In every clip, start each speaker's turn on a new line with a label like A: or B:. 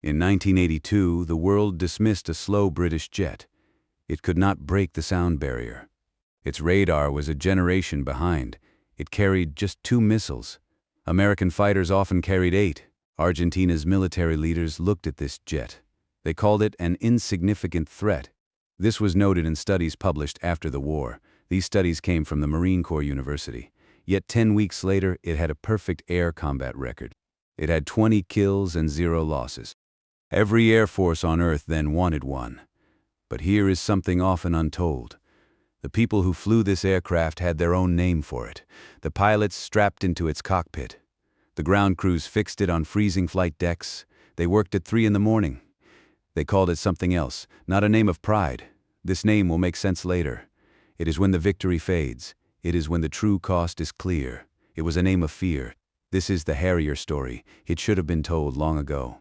A: In 1982, the world dismissed a slow British jet. It could not break the sound barrier. Its radar was a generation behind. It carried just 2 missiles. American fighters often carried 8. Argentina's military leaders looked at this jet. They called it an insignificant threat. This was noted in studies published after the war. These studies came from the Marine Corps University. Yet 10 weeks later, it had a perfect air combat record. It had 20 kills and 0 losses. Every Air Force on Earth then wanted one. But here is something often untold. The people who flew this aircraft had their own name for it. The pilots strapped into its cockpit. The ground crews fixed it on freezing flight decks. They worked at 3 in the morning. They called it something else, not a name of pride. This name will make sense later. It is when the victory fades. It is when the true cost is clear. It was a name of fear. This is the Harrier story. It should have been told long ago.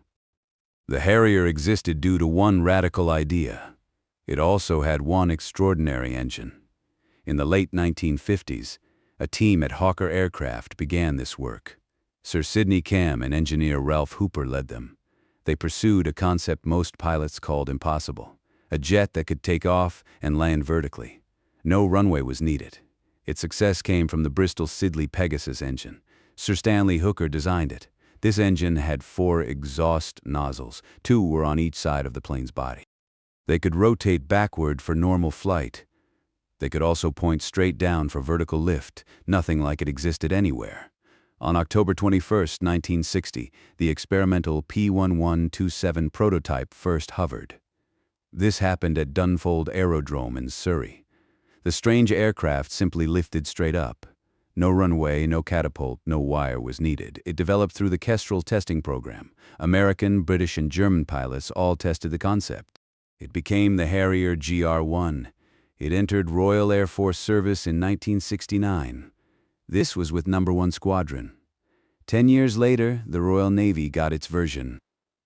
A: The Harrier existed due to one radical idea. It also had one extraordinary engine. In the late 1950s, a team at Hawker Aircraft began this work. Sir Sidney Cam and engineer Ralph Hooper led them. They pursued a concept most pilots called impossible, a jet that could take off and land vertically. No runway was needed. Its success came from the Bristol Siddeley Pegasus engine. Sir Stanley Hooker designed it. This engine had 4 exhaust nozzles. 2 were on each side of the plane's body. They could rotate backward for normal flight. They could also point straight down for vertical lift, nothing like it existed anywhere. On October 21, 1960, the experimental P-1127 prototype first hovered. This happened at Dunfold Aerodrome in Surrey. The strange aircraft simply lifted straight up. No runway, no catapult, no wire was needed. It developed through the Kestrel testing program. American, British, and German pilots all tested the concept. It became the Harrier GR-1. It entered Royal Air Force service in 1969. This was with No. 1 Squadron. 10 years later, the Royal Navy got its version.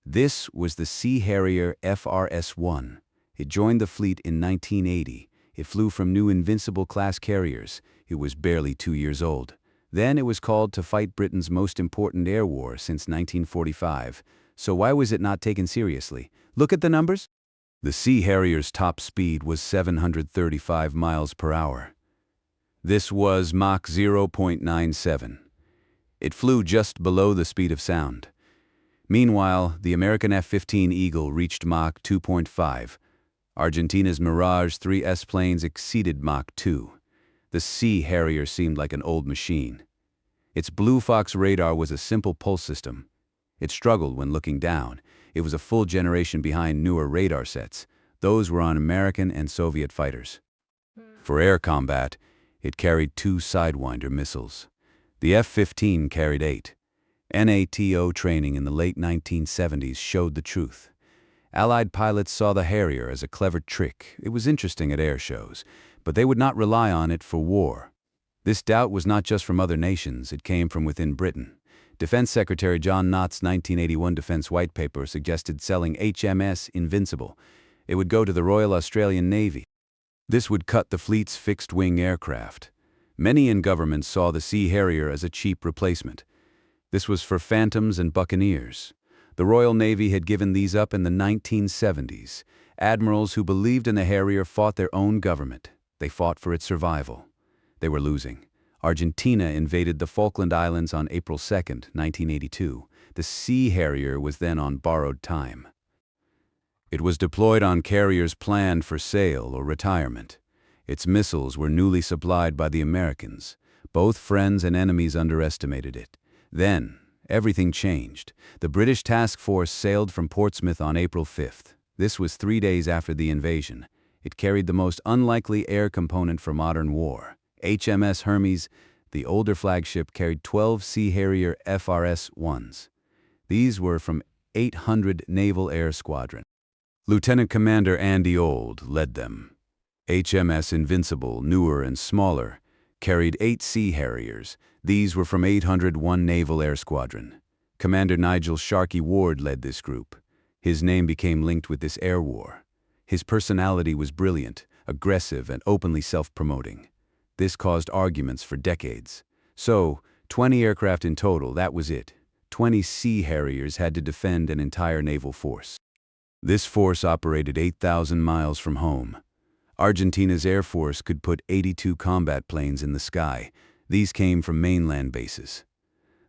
A: This was the Sea Harrier FRS-1. It joined the fleet in 1980. It flew from new Invincible-class carriers. It was barely 2 years old. Then it was called to fight Britain's most important air war since 1945. So why was it not taken seriously? Look at the numbers. The Sea Harrier's top speed was 735 miles per hour. This was Mach 0.97. It flew just below the speed of sound. Meanwhile, the American F-15 Eagle reached Mach 2.5. Argentina's Mirage 3S planes exceeded Mach 2. The Sea Harrier seemed like an old machine. Its Blue Fox radar was a simple pulse system. It struggled when looking down. It was a full generation behind newer radar sets. Those were on American and Soviet fighters. For air combat, it carried 2 Sidewinder missiles. The F-15 carried 8. NATO training in the late 1970s showed the truth. Allied pilots saw the Harrier as a clever trick. It was interesting at air shows, but they would not rely on it for war. This doubt was not just from other nations, it came from within Britain. Defense Secretary John Nott's 1981 Defense White Paper suggested selling HMS Invincible. It would go to the Royal Australian Navy. This would cut the fleet's fixed-wing aircraft. Many in government saw the Sea Harrier as a cheap replacement. This was for Phantoms and Buccaneers. The Royal Navy had given these up in the 1970s. Admirals who believed in the Harrier fought their own government. They fought for its survival. They were losing. Argentina invaded the Falkland Islands on April 2, 1982. The Sea Harrier was then on borrowed time. It was deployed on carriers planned for sale or retirement. Its missiles were newly supplied by the Americans. Both friends and enemies underestimated it. Then, everything changed. The British task force sailed from Portsmouth on April 5th. This was 3 days after the invasion. It carried the most unlikely air component for modern war. HMS Hermes, the older flagship, carried 12 Sea Harrier FRS-1s. These were from 800 Naval Air Squadron. Lieutenant Commander Andy Old led them. HMS Invincible, newer and smaller, carried 8 Sea Harriers. These were from 801 Naval Air Squadron. Commander Nigel Sharkey Ward led this group. His name became linked with this air war. His personality was brilliant, aggressive, and openly self-promoting. This caused arguments for decades. So, 20 aircraft in total, that was it. 20 Sea Harriers had to defend an entire naval force. This force operated 8,000 miles from home. Argentina's Air Force could put 82 combat planes in the sky. These came from mainland bases.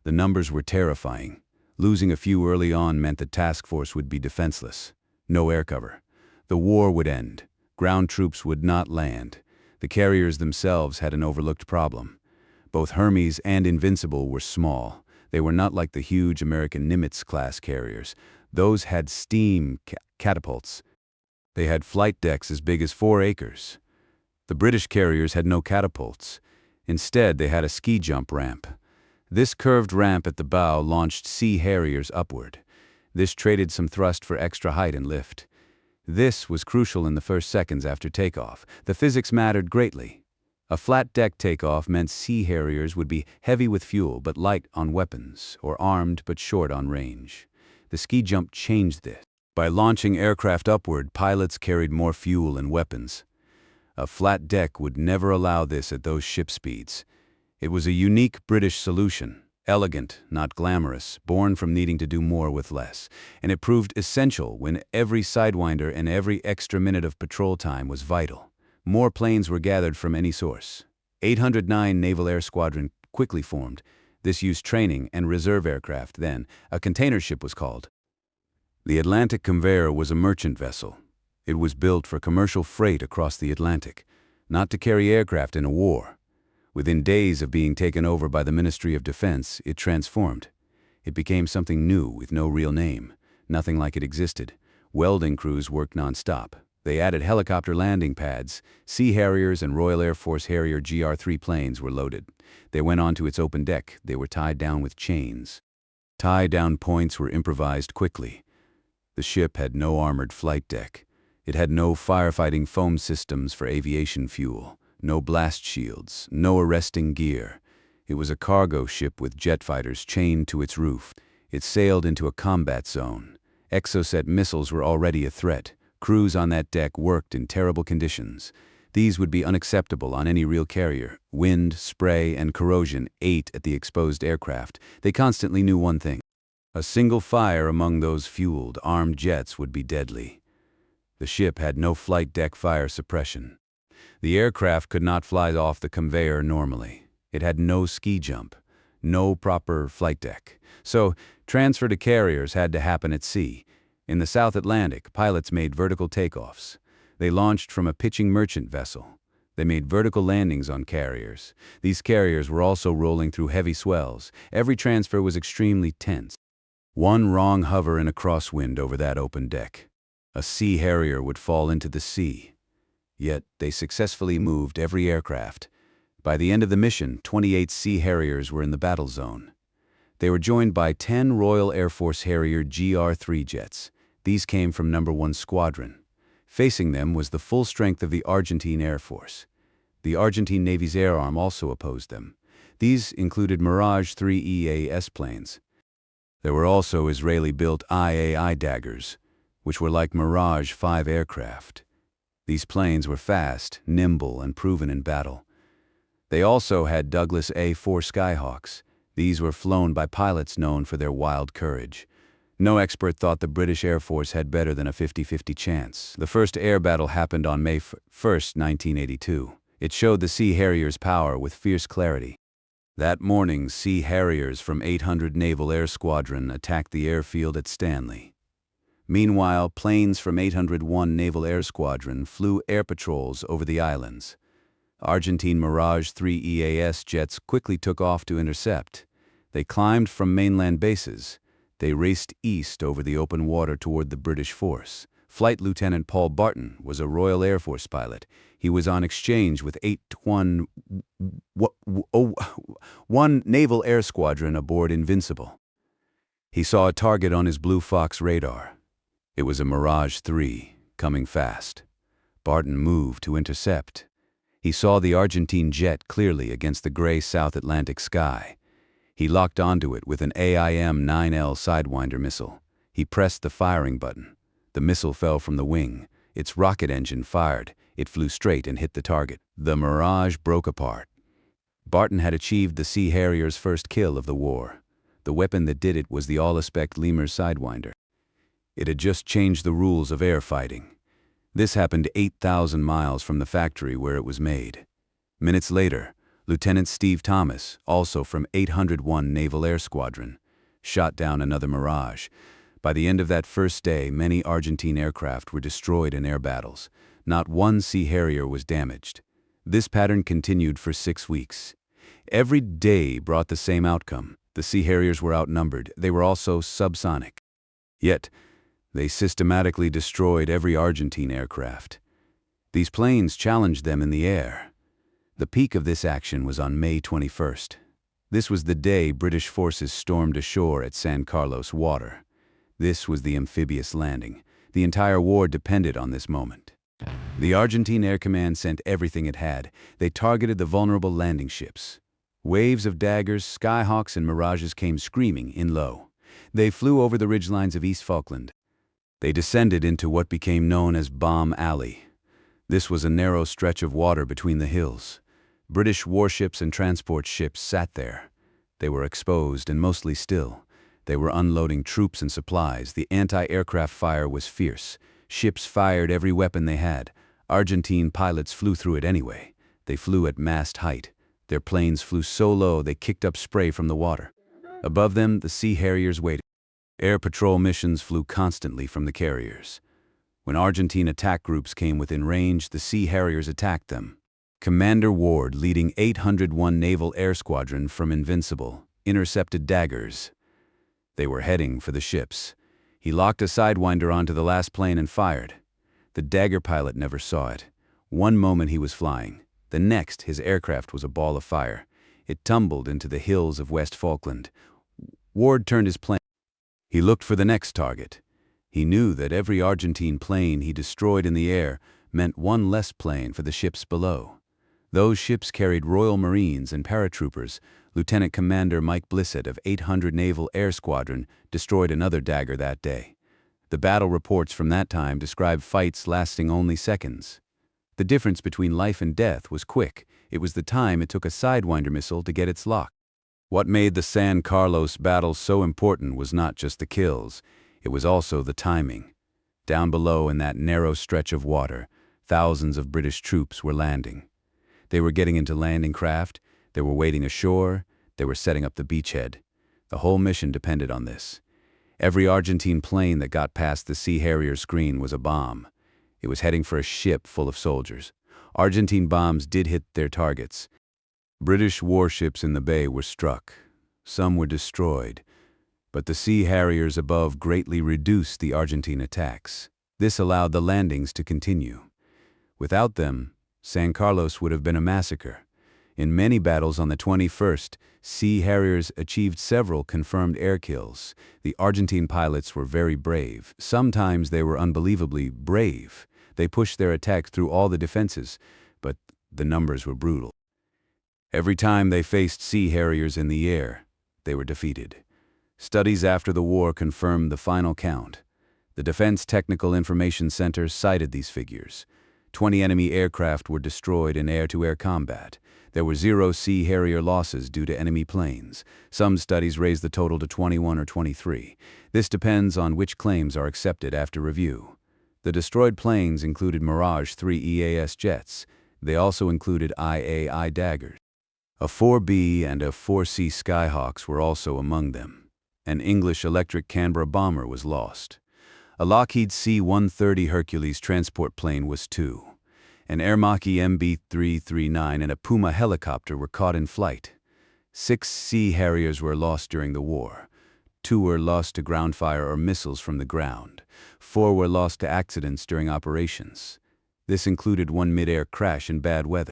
A: The numbers were terrifying. Losing a few early on meant the task force would be defenseless. No air cover. The war would end. Ground troops would not land. The carriers themselves had an overlooked problem. Both Hermes and Invincible were small. They were not like the huge American Nimitz-class carriers. Those had steam catapults. They had flight decks as big as 4 acres. The British carriers had no catapults. Instead, they had a ski jump ramp. This curved ramp at the bow launched Sea Harriers upward. This traded some thrust for extra height and lift. This was crucial in the first seconds after takeoff. The physics mattered greatly. A flat deck takeoff meant Sea Harriers would be heavy with fuel but light on weapons, or armed but short on range. The ski jump changed this. By launching aircraft upward, pilots carried more fuel and weapons. A flat deck would never allow this at those ship speeds. It was a unique British solution, elegant, not glamorous, born from needing to do more with less, and it proved essential when every sidewinder and every extra minute of patrol time was vital. More planes were gathered from any source. 809 Naval Air Squadron quickly formed. This used training and reserve aircraft then. A container ship was called. The Atlantic Conveyor was a merchant vessel. It was built for commercial freight across the Atlantic, not to carry aircraft in a war. Within days of being taken over by the Ministry of Defense, it transformed. It became something new with no real name. Nothing like it existed. Welding crews worked non-stop. They added helicopter landing pads. Sea Harriers and Royal Air Force Harrier GR-3 planes were loaded. They went onto its open deck. They were tied down with chains. Tie-down points were improvised quickly. The ship had no armored flight deck. It had no firefighting foam systems for aviation fuel, no blast shields, no arresting gear. It was a cargo ship with jet fighters chained to its roof. It sailed into a combat zone. Exocet missiles were already a threat. Crews on that deck worked in terrible conditions. These would be unacceptable on any real carrier. Wind, spray, and corrosion ate at the exposed aircraft. They constantly knew one thing. A single fire among those fueled, armed jets would be deadly. The ship had no flight deck fire suppression. The aircraft could not fly off the conveyor normally. It had no ski jump, no proper flight deck. So, transfer to carriers had to happen at sea. In the South Atlantic, pilots made vertical takeoffs. They launched from a pitching merchant vessel. They made vertical landings on carriers. These carriers were also rolling through heavy swells. Every transfer was extremely tense. One wrong hover in a crosswind over that open deck. A Sea Harrier would fall into the sea. Yet they successfully moved every aircraft. By the end of the mission, 28 Sea Harriers were in the battle zone. They were joined by 10 Royal Air Force Harrier GR-3 jets. These came from No. 1 Squadron. Facing them was the full strength of the Argentine Air Force. The Argentine Navy's air arm also opposed them. These included Mirage 3 EAS planes. There were also Israeli-built IAI daggers, which were like Mirage 5 aircraft. These planes were fast, nimble, and proven in battle. They also had Douglas A-4 Skyhawks. These were flown by pilots known for their wild courage. No expert thought the British Air Force had better than a 50-50 chance. The first air battle happened on May 1, 1982. It showed the Sea Harriers' power with fierce clarity. That morning, Sea Harriers from 800 Naval Air Squadron attacked the airfield at Stanley. Meanwhile, planes from 801 Naval Air Squadron flew air patrols over the islands. Argentine Mirage 3 EAS jets quickly took off to intercept. They climbed from mainland bases. They raced east over the open water toward the British force. Flight Lieutenant Paul Barton was a Royal Air Force pilot. He was on exchange with 801 Naval Air Squadron aboard Invincible. He saw a target on his Blue Fox radar. It was a Mirage 3, coming fast. Barton moved to intercept. He saw the Argentine jet clearly against the gray South Atlantic sky. He locked onto it with an AIM-9L Sidewinder missile. He pressed the firing button. The missile fell from the wing. Its rocket engine fired. It flew straight and hit the target. The Mirage broke apart. Barton had achieved the Sea Harrier's first kill of the war. The weapon that did it was the all-respect Lemur Sidewinder. It had just changed the rules of air fighting. This happened 8,000 miles from the factory where it was made. Minutes later, Lieutenant Steve Thomas, also from 801 Naval Air Squadron, shot down another Mirage. By the end of that first day, many Argentine aircraft were destroyed in air battles. Not one Sea Harrier was damaged. This pattern continued for 6 weeks. Every day brought the same outcome. The Sea Harriers were outnumbered. They were also subsonic. Yet, they systematically destroyed every Argentine aircraft. These planes challenged them in the air. The peak of this action was on May 21st. This was the day British forces stormed ashore at San Carlos Water. This was the amphibious landing. The entire war depended on this moment. The Argentine Air Command sent everything it had. They targeted the vulnerable landing ships. Waves of daggers, Skyhawks, and Mirages came screaming in low. They flew over the ridgelines of East Falkland. They descended into what became known as Bomb Alley. This was a narrow stretch of water between the hills. British warships and transport ships sat there. They were exposed and mostly still. They were unloading troops and supplies. The anti-aircraft fire was fierce. Ships fired every weapon they had. Argentine pilots flew through it anyway. They flew at mast height. Their planes flew so low they kicked up spray from the water. Above them, the Sea Harriers waited. Air patrol missions flew constantly from the carriers. When Argentine attack groups came within range, the Sea Harriers attacked them. Commander Ward, leading 801 Naval Air Squadron from Invincible, intercepted daggers. They were heading for the ships. He locked a Sidewinder onto the last plane and fired. The dagger pilot never saw it. One moment he was flying. The next, his aircraft was a ball of fire. It tumbled into the hills of West Falkland. Ward turned his plane. He looked for the next target. He knew that every Argentine plane he destroyed in the air meant one less plane for the ships below. Those ships carried Royal Marines and paratroopers. Lieutenant Commander Mike Blissett of 800 Naval Air Squadron destroyed another dagger that day. The battle reports from that time describe fights lasting only seconds. The difference between life and death was quick. It was the time it took a Sidewinder missile to get its lock. What made the San Carlos battle so important was not just the kills, it was also the timing. Down below in that narrow stretch of water, thousands of British troops were landing. They were getting into landing craft, they were wading ashore, they were setting up the beachhead. The whole mission depended on this. Every Argentine plane that got past the Sea Harrier screen was a bomb. It was heading for a ship full of soldiers. Argentine bombs did hit their targets. British warships in the bay were struck. Some were destroyed. But the Sea Harriers above greatly reduced the Argentine attacks. This allowed the landings to continue. Without them, San Carlos would have been a massacre. In many battles on the 21st, Sea Harriers achieved several confirmed air kills. The Argentine pilots were very brave. Sometimes they were unbelievably brave. They pushed their attack through all the defenses, but the numbers were brutal. Every time they faced Sea Harriers in the air, they were defeated. Studies after the war confirmed the final count. The Defense Technical Information Center cited these figures. 20 enemy aircraft were destroyed in air-to-air combat. There were 0 Sea Harrier losses due to enemy planes. Some studies raise the total to 21 or 23. This depends on which claims are accepted after review. The destroyed planes included Mirage 3 EAS jets. They also included IAI daggers. A 4B and a 4C Skyhawks were also among them. An English electric Canberra bomber was lost. A Lockheed C-130 Hercules transport plane was too. An Aermacchi MB-339 and a Puma helicopter were caught in flight. 6 Sea Harriers were lost during the war. 2 were lost to ground fire or missiles from the ground. 4 were lost to accidents during operations. This included one mid-air crash in bad weather.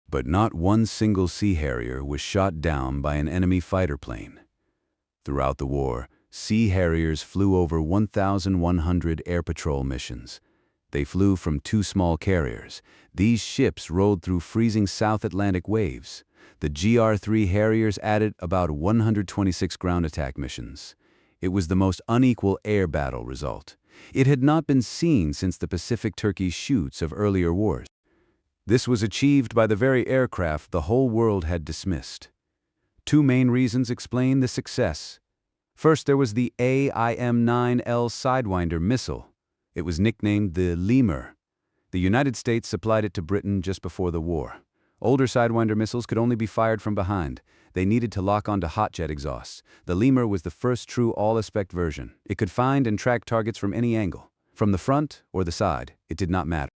A: But not one single Sea Harrier was shot down by an enemy fighter plane. Throughout the war, Sea Harriers flew over 1,100 air patrol missions. They flew from 2 small carriers. These ships rolled through freezing South Atlantic waves. The GR-3 Harriers added about 126 ground attack missions. It was the most unequal air battle result. It had not been seen since the Pacific-Turkey shoots of earlier wars. This was achieved by the very aircraft the whole world had dismissed. 2 main reasons explain the success. First, there was the AIM-9L Sidewinder missile. It was nicknamed the Lemur. The United States supplied it to Britain just before the war. Older Sidewinder missiles could only be fired from behind. They needed to lock onto hotjet exhausts. The Lemur was the first true all-aspect version. It could find and track targets from any angle. From the front or the side, it did not matter.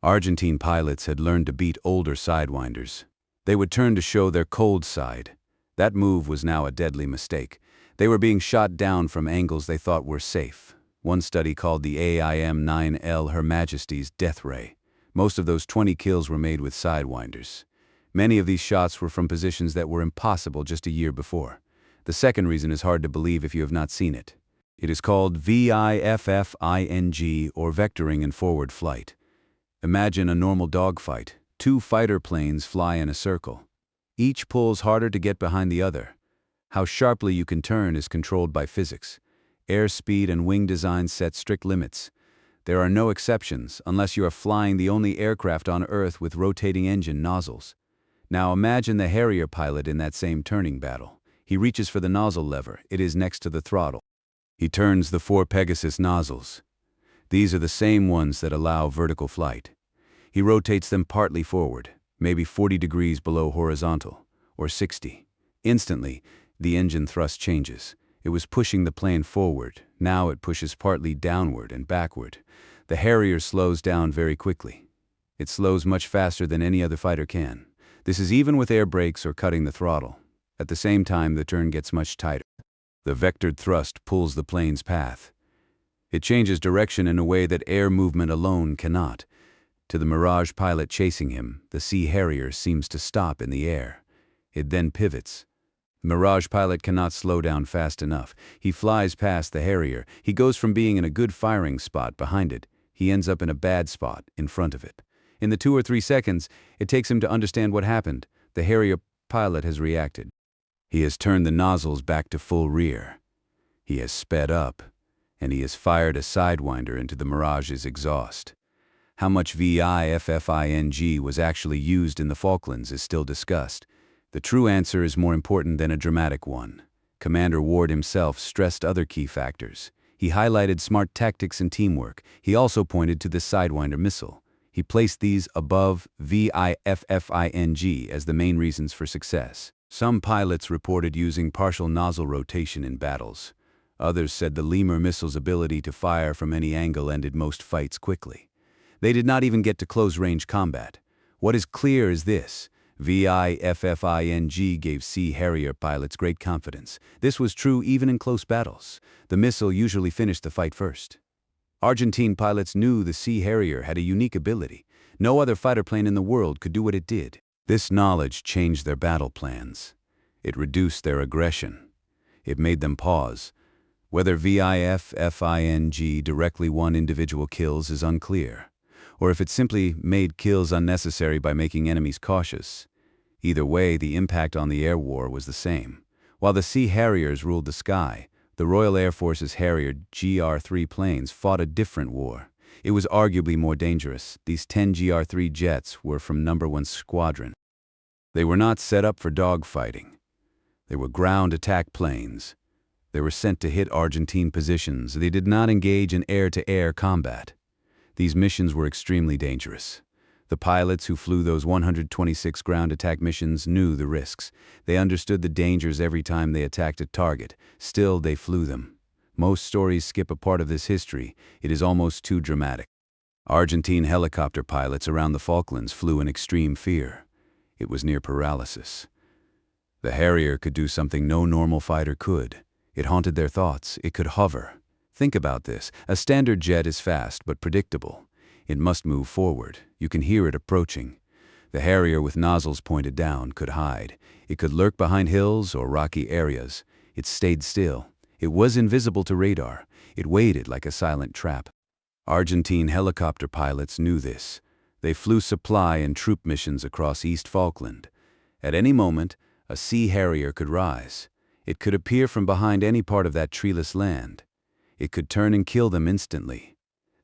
A: Argentine pilots had learned to beat older Sidewinders. They would turn to show their cold side. That move was now a deadly mistake. They were being shot down from angles they thought were safe. One study called the AIM-9L Her Majesty's Death Ray. Most of those 20 kills were made with Sidewinders. Many of these shots were from positions that were impossible just a year before. The second reason is hard to believe if you have not seen it. It is called VIFFING, or vectoring in forward flight. Imagine a normal dogfight. 2 fighter planes fly in a circle. Each pulls harder to get behind the other. How sharply you can turn is controlled by physics. Airspeed and wing design set strict limits. There are no exceptions unless you are flying the only aircraft on Earth with rotating engine nozzles. Now imagine the Harrier pilot in that same turning battle. He reaches for the nozzle lever. It is next to the throttle. He turns the 4 Pegasus nozzles. These are the same ones that allow vertical flight. He rotates them partly forward, maybe 40 degrees below horizontal, or 60. Instantly, the engine thrust changes. It was pushing the plane forward. Now it pushes partly downward and backward. The Harrier slows down very quickly. It slows much faster than any other fighter can. This is even with air brakes or cutting the throttle. At the same time, the turn gets much tighter. The vectored thrust pulls the plane's path. It changes direction in a way that air movement alone cannot. To the Mirage pilot chasing him, the Sea Harrier seems to stop in the air. It then pivots. The Mirage pilot cannot slow down fast enough. He flies past the Harrier. He goes from being in a good firing spot behind it. He ends up in a bad spot in front of it. In the 2 or 3 seconds it takes him to understand what happened, the Harrier pilot has reacted. He has turned the nozzles back to full rear. He has sped up, and he has fired a Sidewinder into the Mirage's exhaust. How much VIFFING was actually used in the Falklands is still discussed. The true answer is more important than a dramatic one. Commander Ward himself stressed other key factors. He highlighted smart tactics and teamwork. He also pointed to the Sidewinder missile. He placed these above VIFFING as the main reasons for success. Some pilots reported using partial nozzle rotation in battles. Others said the Lemur missile's ability to fire from any angle ended most fights quickly. They did not even get to close-range combat. What is clear is this: VIFFING gave Sea Harrier pilots great confidence. This was true even in close battles. The missile usually finished the fight first. Argentine pilots knew the Sea Harrier had a unique ability. No other fighter plane in the world could do what it did. This knowledge changed their battle plans. It reduced their aggression. It made them pause. Whether VIFFING directly won individual kills is unclear, or if it simply made kills unnecessary by making enemies cautious. Either way, the impact on the air war was the same. While the Sea Harriers ruled the sky, the Royal Air Force's Harrier GR-3 planes fought a different war. It was arguably more dangerous. These 10 GR-3 jets were from No. 1 Squadron. They were not set up for dogfighting. They were ground attack planes. They were sent to hit Argentine positions. They did not engage in air-to-air combat. These missions were extremely dangerous. The pilots who flew those 126 ground attack missions knew the risks. They understood the dangers every time they attacked a target. Still, they flew them. Most stories skip a part of this history. It is almost too dramatic. Argentine helicopter pilots around the Falklands flew in extreme fear. It was near paralysis. The Harrier could do something no normal fighter could. It haunted their thoughts. It could hover. Think about this. A standard jet is fast but predictable. It must move forward. You can hear it approaching. The Harrier with nozzles pointed down could hide. It could lurk behind hills or rocky areas. It stayed still. It was invisible to radar. It waited like a silent trap. Argentine helicopter pilots knew this. They flew supply and troop missions across East Falkland. At any moment, a Sea Harrier could rise. It could appear from behind any part of that treeless land. It could turn and kill them instantly.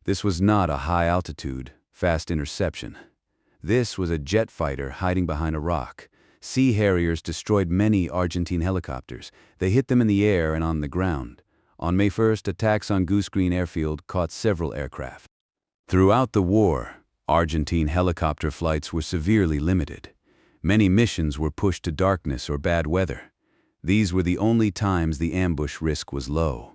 A: This was not a high-altitude, fast interception. This was a jet fighter hiding behind a rock, Sea Harriers destroyed many Argentine helicopters. They hit them in the air and on the ground. On May 1st, attacks on Goose Green Airfield caught several aircraft. Throughout the war, Argentine helicopter flights were severely limited. Many missions were pushed to darkness or bad weather. These were the only times the ambush risk was low.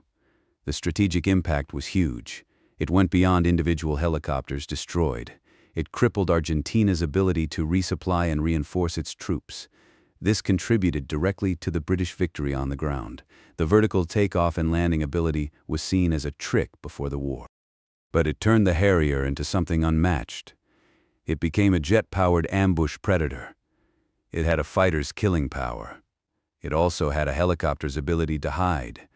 A: The strategic impact was huge. It went beyond individual helicopters destroyed. It crippled Argentina's ability to resupply and reinforce its troops. This contributed directly to the British victory on the ground. The vertical takeoff and landing ability was seen as a trick before the war. But it turned the Harrier into something unmatched. It became a jet-powered ambush predator. It had a fighter's killing power. It also had a helicopter's ability to hide.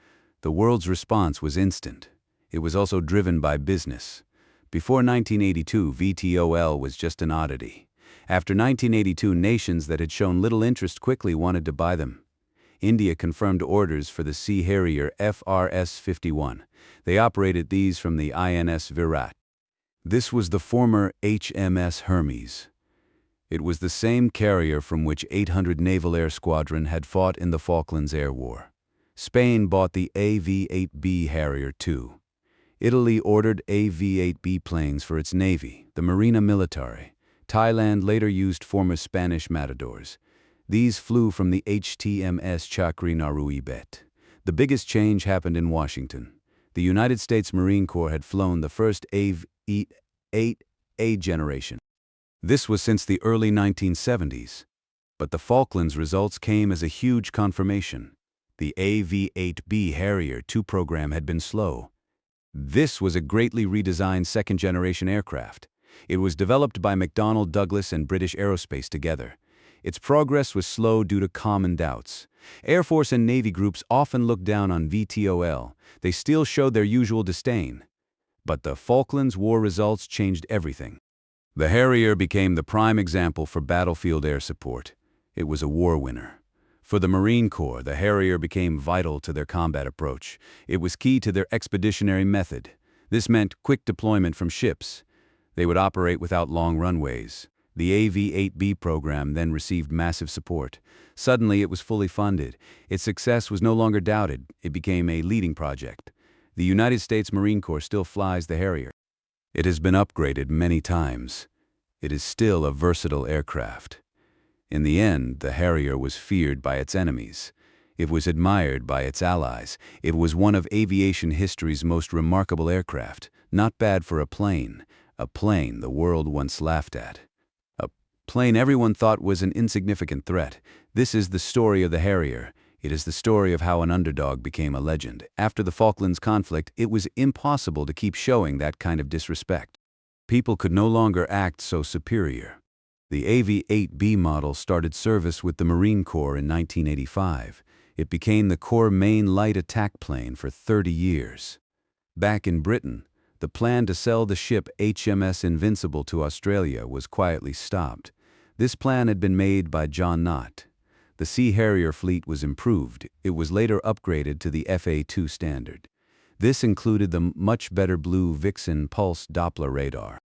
A: The world's response was instant. It was also driven by business. Before 1982, VTOL was just an oddity. After 1982, nations that had shown little interest quickly wanted to buy them. India confirmed orders for the Sea Harrier FRS-51. They operated these from the INS Virat. This was the former HMS Hermes. It was the same carrier from which 800 Naval Air Squadron had fought in the Falklands Air War. Spain bought the AV-8B Harrier too. Italy ordered AV-8B planes for its navy, the Marina Militare. Thailand later used former Spanish Matadors. These flew from the HTMS Chakri Naruibet. The biggest change happened in Washington. The United States Marine Corps had flown the first AV-8A generation. This was since the early 1970s. But the Falklands results came as a huge confirmation. The AV-8B Harrier II program had been slow. This was a greatly redesigned second-generation aircraft. It was developed by McDonnell Douglas and British Aerospace together. Its progress was slow due to common doubts. Air Force and Navy groups often looked down on VTOL. They still showed their usual disdain. But the Falklands War results changed everything. The Harrier became the prime example for battlefield air support. It was a war winner. For the Marine Corps, the Harrier became vital to their combat approach. It was key to their expeditionary method. This meant quick deployment from ships. They would operate without long runways. The AV-8B program then received massive support. Suddenly, it was fully funded. Its success was no longer doubted. It became a leading project. The United States Marine Corps still flies the Harrier. It has been upgraded many times. It is still a versatile aircraft. In the end, the Harrier was feared by its enemies. It was admired by its allies. It was one of aviation history's most remarkable aircraft. Not bad for a plane the world once laughed at. A plane everyone thought was an insignificant threat. This is the story of the Harrier. It is the story of how an underdog became a legend. After the Falklands conflict, it was impossible to keep showing that kind of disrespect. People could no longer act so superior. The AV-8B model started service with the Marine Corps in 1985. It became the Corps' main light attack plane for 30 years. Back in Britain, the plan to sell the ship HMS Invincible to Australia was quietly stopped. This plan had been made by John Knott. The Sea Harrier fleet was improved. It was later upgraded to the FA2 standard. This included the much better blue Vixen pulse Doppler radar.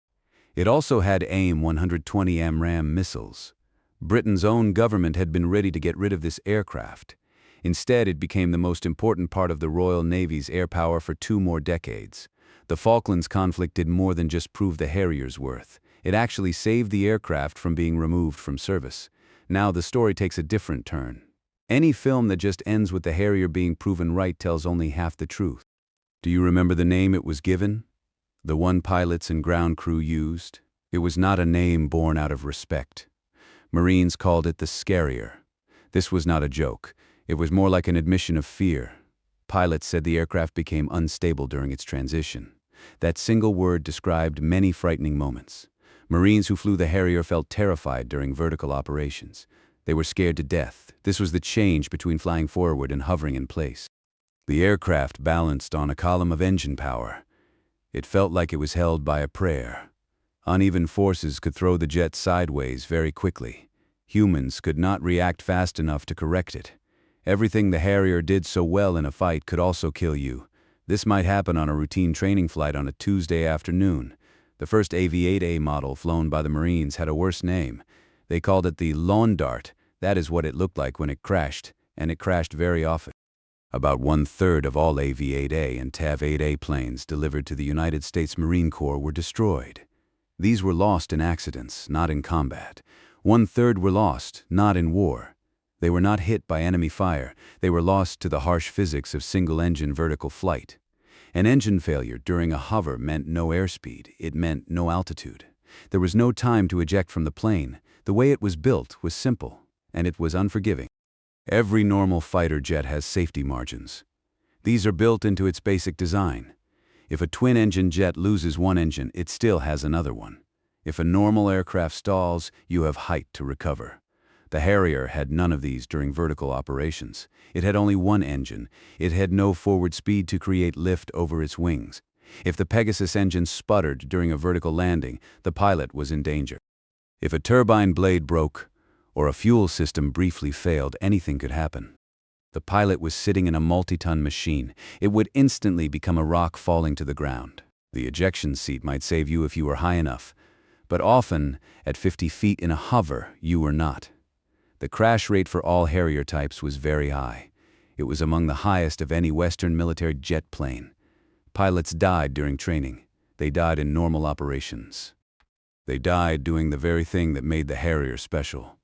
A: It also had AIM 120 AMRAAM missiles. Britain's own government had been ready to get rid of this aircraft. Instead, it became the most important part of the Royal Navy's air power for 2 more decades. The Falklands conflict did more than just prove the Harrier's worth. It actually saved the aircraft from being removed from service. Now the story takes a different turn. Any film that just ends with the Harrier being proven right tells only half the truth. Do you remember the name it was given? The one pilots and ground crew used? It was not a name born out of respect. Marines called it the Scarier. This was not a joke. It was more like an admission of fear. Pilots said the aircraft became unstable during its transition. That single word described many frightening moments. Marines who flew the Harrier felt terrified during vertical operations. They were scared to death. This was the change between flying forward and hovering in place. The aircraft balanced on a column of engine power. It felt like it was held by a prayer. Uneven forces could throw the jet sideways very quickly. Humans could not react fast enough to correct it. Everything the Harrier did so well in a fight could also kill you. This might happen on a routine training flight on a Tuesday afternoon. The first AV-8A model flown by the Marines had a worse name. They called it the Lawn Dart. That is what it looked like when it crashed, and it crashed very often. About 1/3 of all AV-8A and TAV-8A planes delivered to the United States Marine Corps were destroyed. These were lost in accidents, not in combat. 1/3 were lost, not in war. They were not hit by enemy fire. They were lost to the harsh physics of single-engine vertical flight. An engine failure during a hover meant no airspeed. It meant no altitude. There was no time to eject from the plane. The way it was built was simple, and it was unforgiving. Every normal fighter jet has safety margins. These are built into its basic design. If a twin-engine jet loses one engine, it still has another one. If a normal aircraft stalls, you have height to recover. The Harrier had none of these during vertical operations. It had only one engine. It had no forward speed to create lift over its wings. If the Pegasus engine sputtered during a vertical landing, the pilot was in danger. If a turbine blade broke, or a fuel system briefly failed, anything could happen. The pilot was sitting in a multi-ton machine. It would instantly become a rock falling to the ground. The ejection seat might save you if you were high enough, but often, at 50 feet in a hover, you were not. The crash rate for all Harrier types was very high. It was among the highest of any Western military jet plane. Pilots died during training. They died in normal operations. They died doing the very thing that made the Harrier special.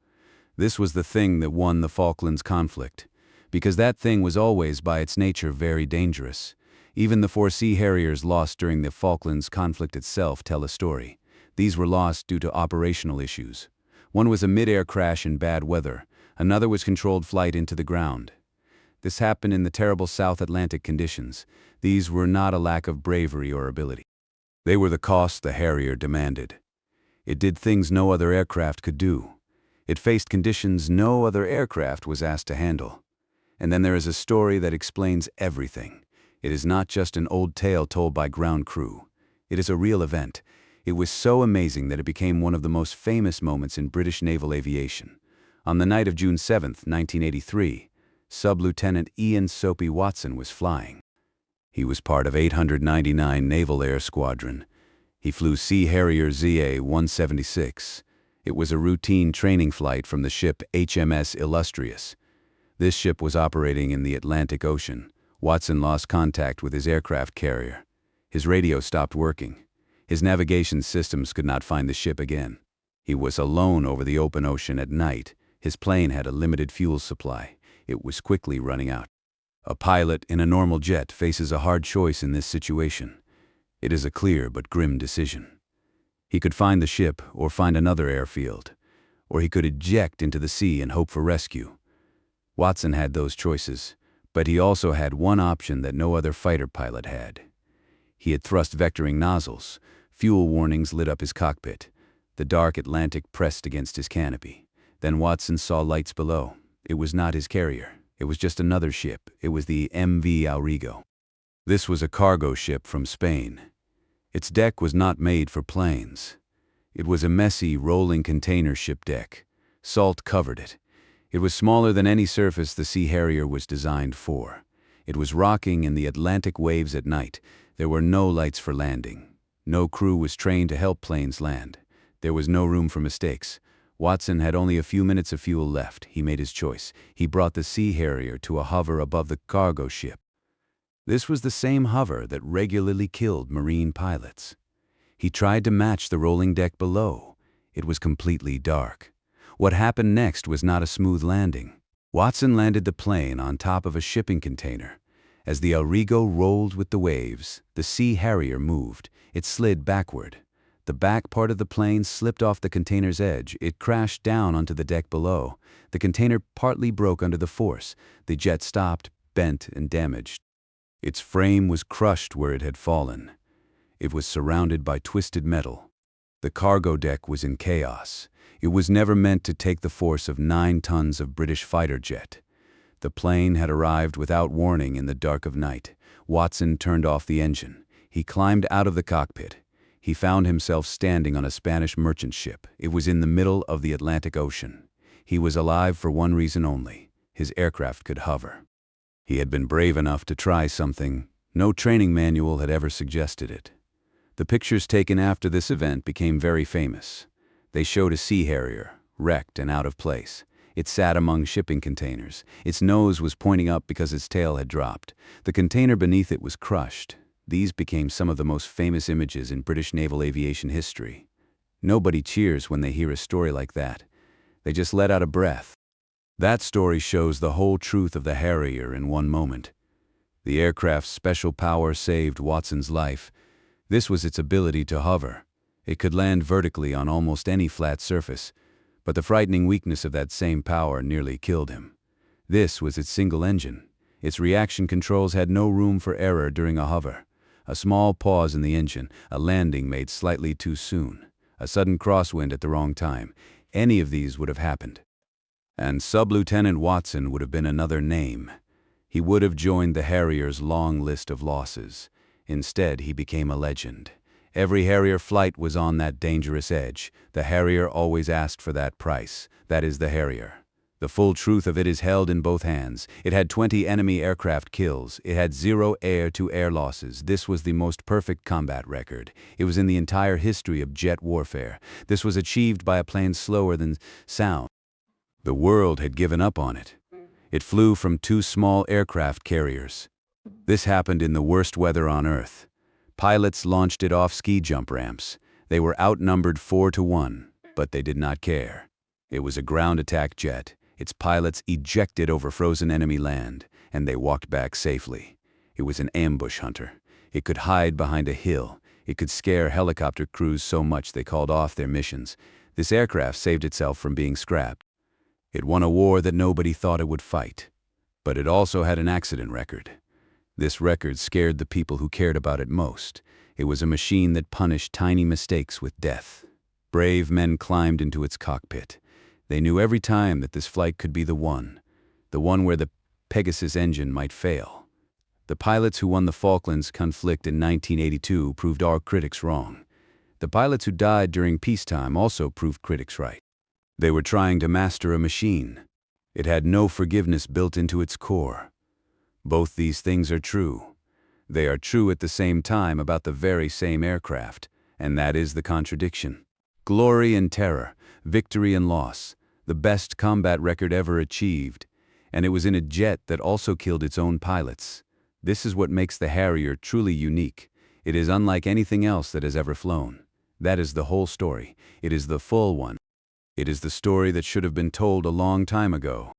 A: This was the thing that won the Falklands conflict, because that thing was always by its nature very dangerous. Even the 4 Sea Harriers lost during the Falklands conflict itself tell a story. These were lost due to operational issues. One was a mid-air crash in bad weather. Another was controlled flight into the ground. This happened in the terrible South Atlantic conditions. These were not a lack of bravery or ability. They were the cost the Harrier demanded. It did things no other aircraft could do. It faced conditions no other aircraft was asked to handle. And then there is a story that explains everything. It is not just an old tale told by ground crew. It is a real event. It was so amazing that it became one of the most famous moments in British naval aviation. On the night of June 7, 1983, Sub-Lieutenant Ian Soapie Watson was flying. He was part of 899 Naval Air Squadron. He flew Sea Harrier ZA-176. It was a routine training flight from the ship HMS Illustrious. This ship was operating in the Atlantic Ocean. Watson lost contact with his aircraft carrier. His radio stopped working. His navigation systems could not find the ship again. He was alone over the open ocean at night. His plane had a limited fuel supply. It was quickly running out. A pilot in a normal jet faces a hard choice in this situation. It is a clear but grim decision. He could find the ship or find another airfield, or he could eject into the sea and hope for rescue. Watson had those choices, but he also had one option that no other fighter pilot had. He had thrust vectoring nozzles. Fuel warnings lit up his cockpit. The dark Atlantic pressed against his canopy. Then Watson saw lights below. It was not his carrier. It was just another ship. It was the MV Aurigo. This was a cargo ship from Spain. Its deck was not made for planes. It was a messy, rolling container ship deck. Salt covered it. It was smaller than any surface the Sea Harrier was designed for. It was rocking in the Atlantic waves at night. There were no lights for landing. No crew was trained to help planes land. There was no room for mistakes. Watson had only a few minutes of fuel left. He made his choice. He brought the Sea Harrier to a hover above the cargo ship. This was the same hover that regularly killed Marine pilots. He tried to match the rolling deck below. It was completely dark. What happened next was not a smooth landing. Watson landed the plane on top of a shipping container. As the Aurigo rolled with the waves, the Sea Harrier moved. It slid backward. The back part of the plane slipped off the container's edge. It crashed down onto the deck below. The container partly broke under the force. The jet stopped, bent, and damaged. Its frame was crushed where it had fallen. It was surrounded by twisted metal. The cargo deck was in chaos. It was never meant to take the force of 9 tons of British fighter jet. The plane had arrived without warning in the dark of night. Watson turned off the engine. He climbed out of the cockpit. He found himself standing on a Spanish merchant ship. It was in the middle of the Atlantic Ocean. He was alive for one reason only. His aircraft could hover. He had been brave enough to try something. No training manual had ever suggested it. The pictures taken after this event became very famous. They showed a Sea Harrier, wrecked and out of place. It sat among shipping containers. Its nose was pointing up because its tail had dropped. The container beneath it was crushed. These became some of the most famous images in British naval aviation history. Nobody cheers when they hear a story like that. They just let out a breath. That story shows the whole truth of the Harrier in one moment. The aircraft's special power saved Watson's life. This was its ability to hover. It could land vertically on almost any flat surface, but the frightening weakness of that same power nearly killed him. This was its single engine. Its reaction controls had no room for error during a hover. A small pause in the engine, a landing made slightly too soon, a sudden crosswind at the wrong time. Any of these would have happened. And Sub-Lieutenant Watson would have been another name. He would have joined the Harrier's long list of losses. Instead, he became a legend. Every Harrier flight was on that dangerous edge. The Harrier always asked for that price. That is the Harrier. The full truth of it is held in both hands. It had 20 enemy aircraft kills. It had 0 air-to-air losses. This was the most perfect combat record. It was in the entire history of jet warfare. This was achieved by a plane slower than sound. The world had given up on it. It flew from 2 small aircraft carriers. This happened in the worst weather on Earth. Pilots launched it off ski jump ramps. They were outnumbered 4-1, but they did not care. It was a ground attack jet. Its pilots ejected over frozen enemy land, and they walked back safely. It was an ambush hunter. It could hide behind a hill. It could scare helicopter crews so much they called off their missions. This aircraft saved itself from being scrapped. It won a war that nobody thought it would fight. But it also had an accident record. This record scared the people who cared about it most. It was a machine that punished tiny mistakes with death. Brave men climbed into its cockpit. They knew every time that this flight could be the one where the Pegasus engine might fail. The pilots who won the Falklands conflict in 1982 proved our critics wrong. The pilots who died during peacetime also proved critics right. They were trying to master a machine. It had no forgiveness built into its core. Both these things are true. They are true at the same time about the very same aircraft, and that is the contradiction. Glory and terror, victory and loss, the best combat record ever achieved, and it was in a jet that also killed its own pilots. This is what makes the Harrier truly unique. It is unlike anything else that has ever flown. That is the whole story. It is the full one. It is the story that should have been told a long time ago.